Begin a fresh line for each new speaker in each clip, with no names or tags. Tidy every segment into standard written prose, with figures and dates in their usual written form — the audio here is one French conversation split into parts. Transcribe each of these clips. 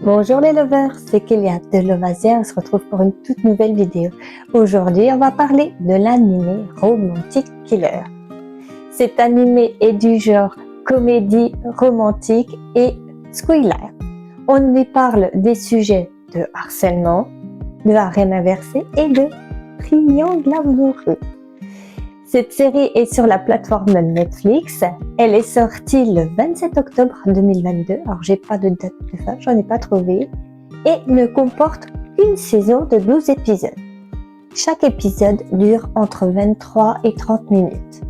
Bonjour les lovers, c'est Kélia de Lovasia, on se retrouve pour une toute nouvelle vidéo. Aujourd'hui, on va parler de l'animé Romantic Killer. Cet animé est du genre comédie romantique et thriller. On y parle des sujets de harcèlement, de harem inversé et de triangle amoureux. Cette série est sur la plateforme Netflix. Elle est sortie le 27 octobre 2022. Alors, j'ai pas de date de fin, j'en ai pas trouvé. Et ne comporte qu'une saison de 12 épisodes. Chaque épisode dure entre 23 et 30 minutes.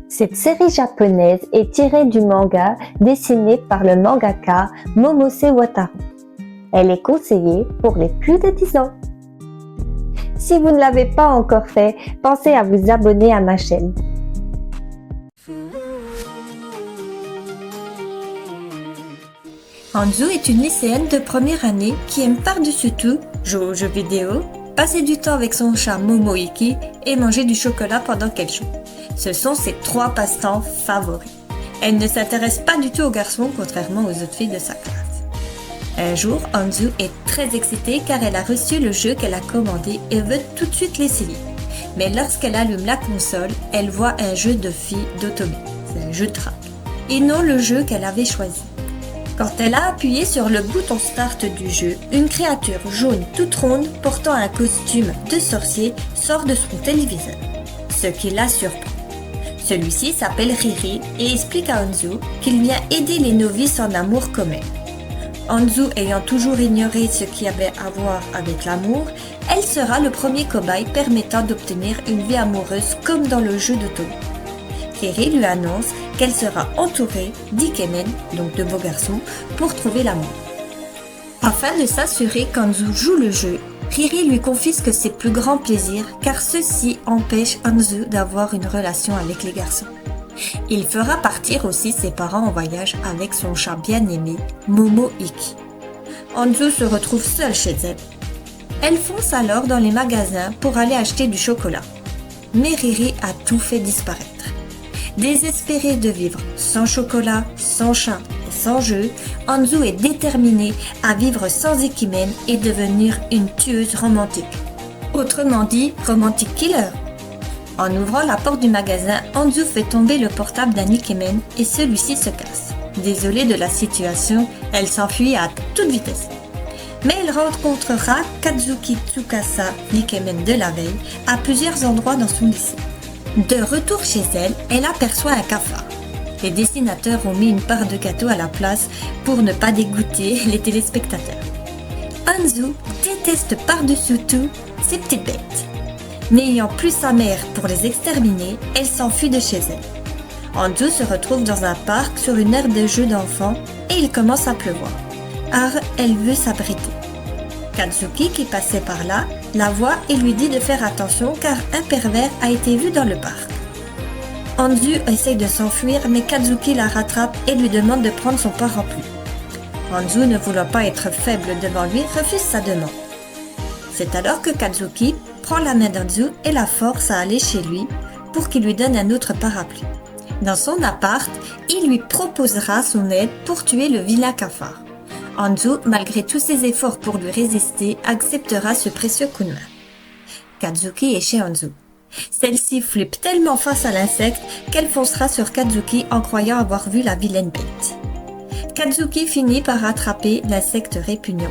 Cette série japonaise est tirée du manga dessiné par le mangaka Momose Wataru. Elle est conseillée pour les plus de 10 ans. Si vous ne l'avez pas encore fait, pensez à vous abonner à ma chaîne.
Anzu est une lycéenne de première année qui aime par-dessus tout jouer aux jeux vidéo, passer du temps avec son chat Momoiki et manger du chocolat pendant qu'elle joue. Ce sont ses 3 passe-temps favoris. Elle ne s'intéresse pas du tout aux garçons contrairement aux autres filles de sa classe. Un jour, Anzu est très excitée car elle a reçu le jeu qu'elle a commandé et veut tout de suite l'essayer. Mais lorsqu'elle allume la console, elle voit un jeu de filles d'automate, c'est un jeu de track, et non le jeu qu'elle avait choisi. Quand elle a appuyé sur le bouton start du jeu, une créature jaune toute ronde portant un costume de sorcier sort de son téléviseur, ce qui la surprend. Celui-ci s'appelle Riri et explique à Anzu qu'il vient aider les novices en amour comme elle. Anzu ayant toujours ignoré ce qui avait à voir avec l'amour, elle sera le premier cobaye permettant d'obtenir une vie amoureuse comme dans le jeu d'automne. Riri lui annonce qu'elle sera entourée d'ikemen, donc de beaux garçons, pour trouver l'amour. Afin de s'assurer qu'Anzu joue le jeu, Riri lui confisque ses plus grands plaisirs car ceux-ci empêchent Anzu d'avoir une relation avec les garçons. Il fera partir aussi ses parents en voyage avec son chat bien-aimé, Momoiki. Anzu se retrouve seule chez elle. Elle fonce alors dans les magasins pour aller acheter du chocolat. Mais Riri a tout fait disparaître. Désespérée de vivre sans chocolat, sans chat et sans jeu, Anzu est déterminée à vivre sans Ikemen et devenir une tueuse romantique. Autrement dit, Romantic Killer. En ouvrant la porte du magasin, Anzu fait tomber le portable d'un Ikemen et celui-ci se casse. Désolée de la situation, elle s'enfuit à toute vitesse. Mais elle rencontrera Kazuki Tsukasa, l'Ikemen de la veille, à plusieurs endroits dans son lycée. De retour chez elle, elle aperçoit un cafard. Les dessinateurs ont mis une part de gâteau à la place pour ne pas dégoûter les téléspectateurs. Anzu déteste par-dessus tout ces petites bêtes. N'ayant plus sa mère pour les exterminer, elle s'enfuit de chez elle. Anzu se retrouve dans un parc sur une aire de jeux d'enfants et il commence à pleuvoir. Alors elle veut s'abriter. Kazuki, qui passait par là, la voit et lui dit de faire attention car un pervers a été vu dans le parc. Anzu essaye de s'enfuir mais Kazuki la rattrape et lui demande de prendre son parapluie. Anzu, ne voulant pas être faible devant lui, refuse sa demande. C'est alors que Kazuki prend la main d'Anzu et la force à aller chez lui pour qu'il lui donne un autre parapluie. Dans son appart, il lui proposera son aide pour tuer le vilain cafard. Anzu, malgré tous ses efforts pour lui résister, acceptera ce précieux coup de main. Kazuki est chez Anzu. Celle-ci flippe tellement face à l'insecte qu'elle foncera sur Kazuki en croyant avoir vu la vilaine bête. Kazuki finit par rattraper l'insecte répugnant.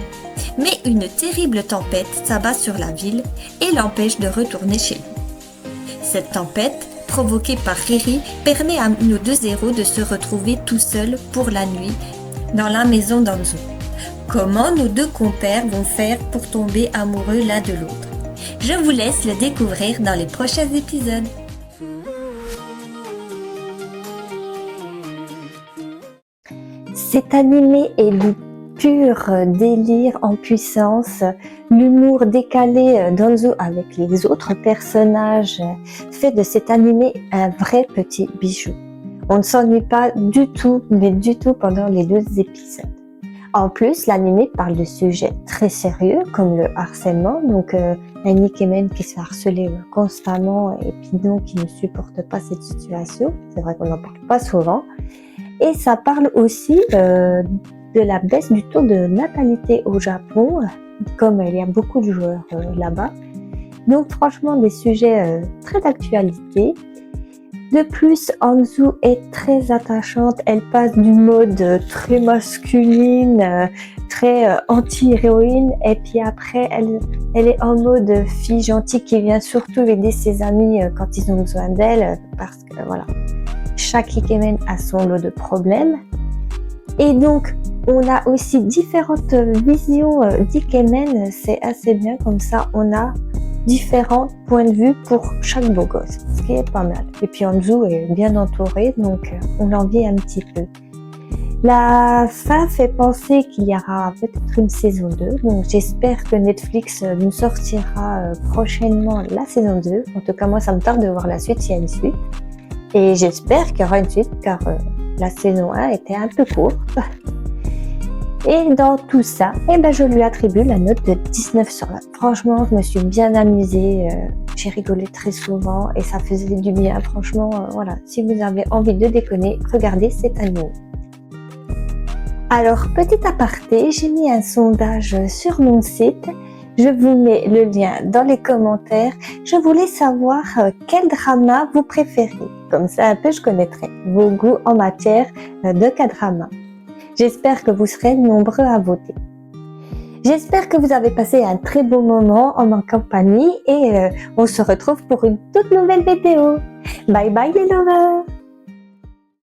Mais une terrible tempête s'abat sur la ville et l'empêche de retourner chez lui. Cette tempête, provoquée par Riri, permet à nos deux héros de se retrouver tout seuls pour la nuit dans la maison d'Anzu. Comment nos deux compères vont faire pour tomber amoureux l'un de l'autre? Je vous laisse le découvrir dans les prochains épisodes.
Cet animé est du pur délire en puissance. L'humour décalé d'Anzu avec les autres personnages fait de cet animé un vrai petit bijou. On ne s'ennuie pas du tout, mais du tout pendant les 12 épisodes. En plus, l'anime parle de sujets très sérieux comme le harcèlement, donc un ikemen qui se fait harceler constamment et puis donc qui ne supporte pas cette situation. C'est vrai qu'on n'en parle pas souvent. Et ça parle aussi de la baisse du taux de natalité au Japon, comme il y a beaucoup de joueurs là-bas. Donc franchement, des sujets très d'actualité. De plus, Anzu est très attachante. Elle passe du mode très masculine, très anti-héroïne, et puis après, elle est en mode fille gentille qui vient surtout aider ses amis quand ils ont besoin d'elle, parce que voilà, chaque ikemen a son lot de problèmes. Et donc, on a aussi différentes visions d'ikemen. C'est assez bien, comme ça, on a différents points de vue pour chaque beau gosse, ce qui est pas mal. Et puis Anzu est bien entouré, donc on l'envie un petit peu. La fin fait penser qu'il y aura peut-être une saison 2, donc j'espère que Netflix nous sortira prochainement la saison 2. En tout cas, moi, ça me tarde de voir la suite s'il y a une suite. Et j'espère qu'il y aura une suite, car la saison 1 était un peu courte. Et dans tout ça, je lui attribue la note de 19 sur 20. Franchement, je me suis bien amusée, j'ai rigolé très souvent et ça faisait du bien. Franchement, voilà, si vous avez envie de déconner, regardez cet anime. Alors, petit aparté, j'ai mis un sondage sur mon site. Je vous mets le lien dans les commentaires. Je voulais savoir quel drama vous préférez. Comme ça, un peu, je connaîtrai vos goûts en matière de K-drama. J'espère que vous serez nombreux à voter. J'espère que vous avez passé un très beau moment en ma compagnie et on se retrouve pour une toute nouvelle vidéo. Bye bye les lovers!